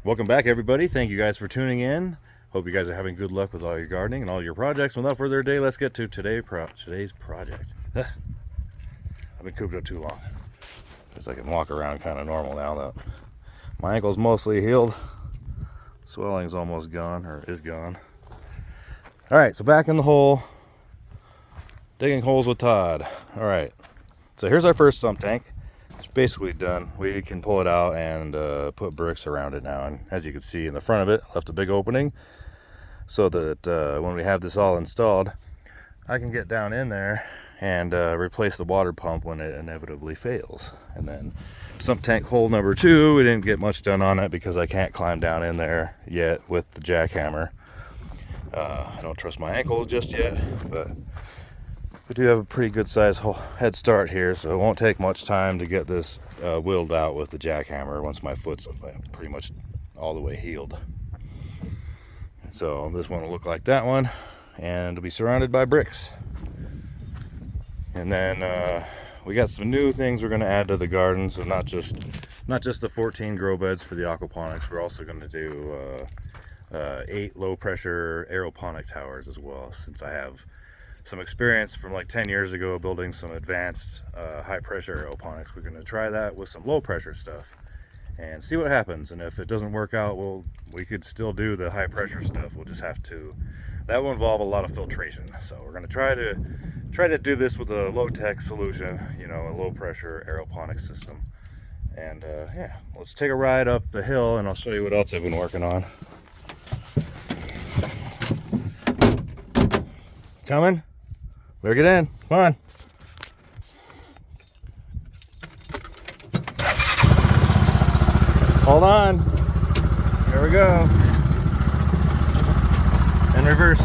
Welcome back, everybody. Thank you guys for tuning in. Hope you guys are having good luck with all your gardening and all your projects. Without further ado, let's get to today's project. I've been cooped up too long. Because I can walk around kind of normal now that my ankle's mostly healed. Swelling's almost gone, or is gone. Alright, so back in the hole. Digging holes with Todd. Alright, so here's our first sump tank. It's basically done. We can pull it out and put bricks around it now. And as you can see in the front of it, left a big opening so that when we have this all installed, I can get down in there and replace the water pump when it inevitably fails. And then sump tank hole number 2, we didn't get much done on it because I can't climb down in there yet with the jackhammer. I don't trust my ankle just yet, but we do have a pretty good size head start here, so it won't take much time to get this wheeled out with the jackhammer once my foot's pretty much all the way healed. So this one will look like that one, and it'll be surrounded by bricks. And then we got some new things we're going to add to the garden, so not just the 14 grow beds for the aquaponics. We're also going to do 8 low pressure aeroponic towers as well, since I have some experience from like 10 years ago building some advanced high pressure aeroponics. We're going to try that with some low pressure stuff and see what happens. And if it doesn't work out, we could still do the high pressure stuff. We'll just have to, that will involve a lot of filtration. So we're going to try to do this with a low tech solution, you know, a low pressure aeroponic system. And yeah, let's take a ride up the hill and I'll show you what else I've been working on. Coming? Better get in. Come on. Hold on. Here we go. In reverse.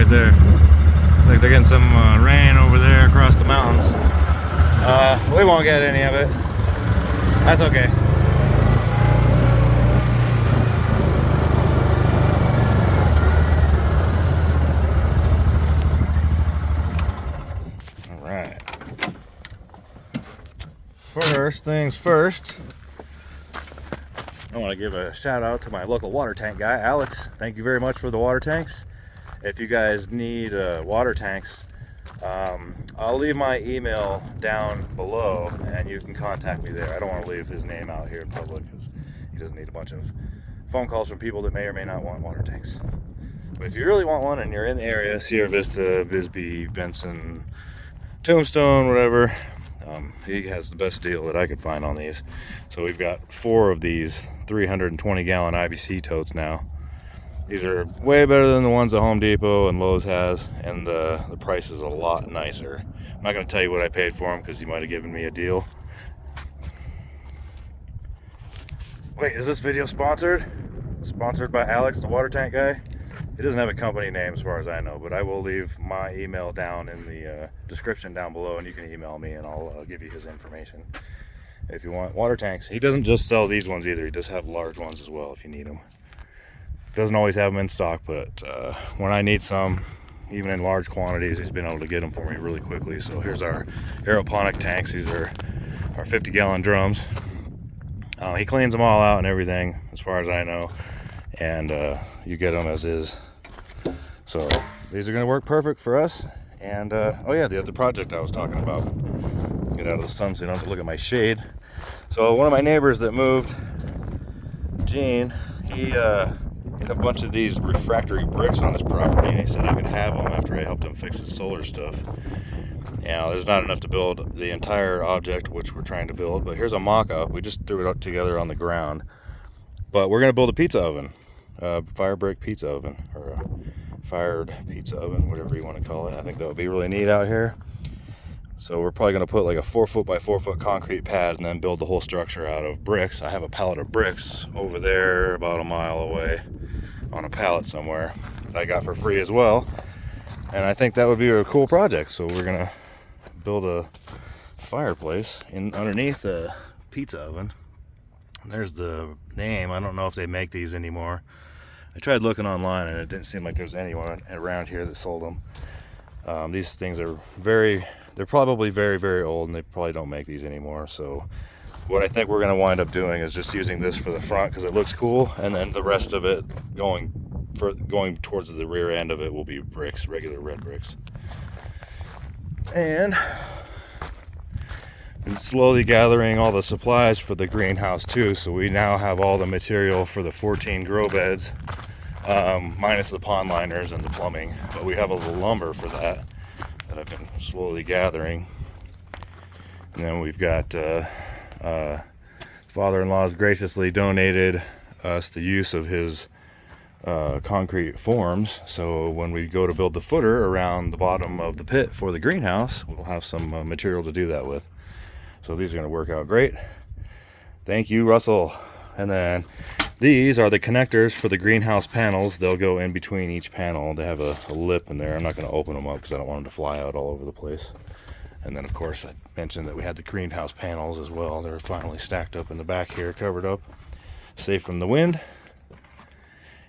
There. Like they're getting some rain over there across the mountains. We won't get any of it. That's okay. All right. First things first, I want to give a shout out to my local water tank guy, Alex. Thank you very much for the water tanks. If you guys need water tanks, I'll leave my email down below and you can contact me there. I don't want to leave his name out here in public because he doesn't need a bunch of phone calls from people that may or may not want water tanks. But if you really want one and you're in the area, Sierra Vista, Bisbee, Benson, Tombstone, whatever, he has the best deal that I could find on these. So we've got 4 of these 320 gallon IBC totes now. These are way better than the ones that Home Depot and Lowe's has, and the price is a lot nicer. I'm not going to tell you what I paid for them because you might have given me a deal. Wait, is this video sponsored? Sponsored by Alex, the water tank guy? It doesn't have a company name as far as I know, but I will leave my email down in the description down below, and you can email me and I'll give you his information if you want water tanks. He doesn't just sell these ones either. He does have large ones as well if you need them. Doesn't always have them in stock, but when I need some, even in large quantities, he's been able to get them for me really quickly. So here's our aeroponic tanks. These are our 50 gallon drums. He cleans them all out and everything as far as I know, and you get them as is. So these are going to work perfect for us. And oh yeah, the other project I was talking about, get out of the sun so you don't have to look at my shade. So one of my neighbors that moved, Gene, he had a bunch of these refractory bricks on his property, and he said I could have them after I helped him fix his solar stuff. Now, there's not enough to build the entire object, which we're trying to build, but here's a mock-up. We just threw it up together on the ground. But we're going to build a pizza oven, fire brick pizza oven, or a fired pizza oven, whatever you want to call it. I think that would be really neat out here. So we're probably going to put like a 4 foot by 4 foot concrete pad and then build the whole structure out of bricks. I have a pallet of bricks over there about a mile away on a pallet somewhere that I got for free as well. And I think that would be a cool project. So we're going to build a fireplace underneath a pizza oven. There's the name. I don't know if they make these anymore. I tried looking online and it didn't seem like there's anyone around here that sold them. These things are they're probably very, very old, and they probably don't make these anymore. So what I think we're going to wind up doing is just using this for the front because it looks cool, and then the rest of it going towards the rear end of it will be bricks, regular red bricks. And I'm slowly gathering all the supplies for the greenhouse too, so we now have all the material for the 14 grow beds, minus the pond liners and the plumbing, but we have all the lumber for that I've been slowly gathering. And then we've got father-in-law's graciously donated us the use of his concrete forms, so when we go to build the footer around the bottom of the pit for the greenhouse, we'll have some material to do that with. So these are going to work out great. Thank you, Russell. And then these are the connectors for the greenhouse panels. They'll go in between each panel. They have a lip in there. I'm not going to open them up because I don't want them to fly out all over the place. And then, of course, I mentioned that we had the greenhouse panels as well. They're finally stacked up in the back here, covered up, safe from the wind.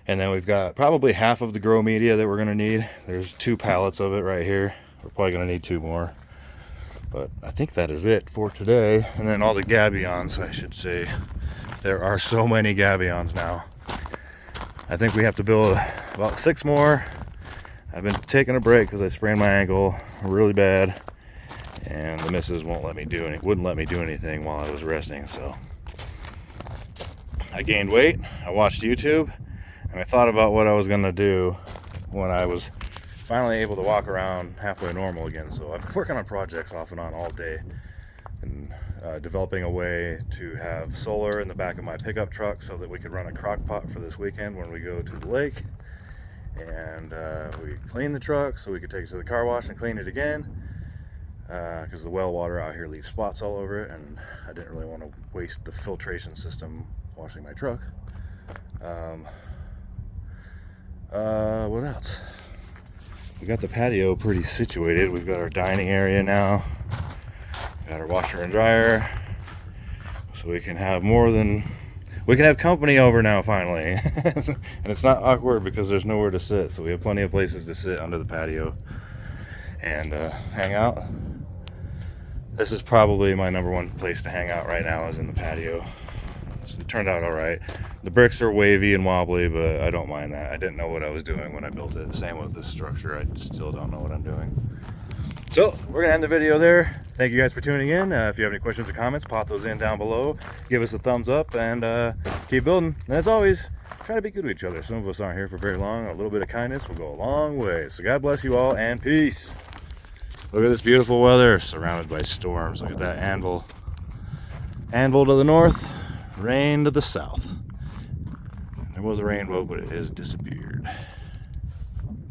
And then we've got probably half of the grow media that we're going to need. There's 2 pallets of it right here. We're probably going to need 2 more. But I think that is it for today. And then all the gabions, I should say. There are so many gabions now. I think we have to build about 6 more. I've been taking a break because I sprained my ankle really bad, and the missus wouldn't let me do anything while I was resting. So I gained weight. I watched YouTube, and I thought about what I was gonna do when I was finally able to walk around halfway normal again. So I've been working on projects off and on all day, and developing a way to have solar in the back of my pickup truck so that we could run a crock pot for this weekend when we go to the lake. And we clean the truck so we could take it to the car wash and clean it again, because the well water out here leaves spots all over it, and I didn't really want to waste the filtration system washing my truck. What else? We got the patio pretty situated. We've got our dining area now. Got our washer and dryer, so we can have company over now finally. And it's not awkward because there's nowhere to sit, so we have plenty of places to sit under the patio and hang out. This is probably my #1 place to hang out right now, is in the patio. It turned out all right. The bricks are wavy and wobbly, but I don't mind that. I didn't know what I was doing when I built it. Same with this structure. I still don't know what I'm doing. So we're gonna end the video there. Thank you guys for tuning in. If you have any questions or comments, pop those in down below. Give us a thumbs up, and keep building. And as always, try to be good to each other. Some of us aren't here for very long. A little bit of kindness will go a long way. So God bless you all, and peace. Look at this beautiful weather, surrounded by storms. Look at that anvil. Anvil to the north, rain to the south. There was a rainbow, but it has disappeared.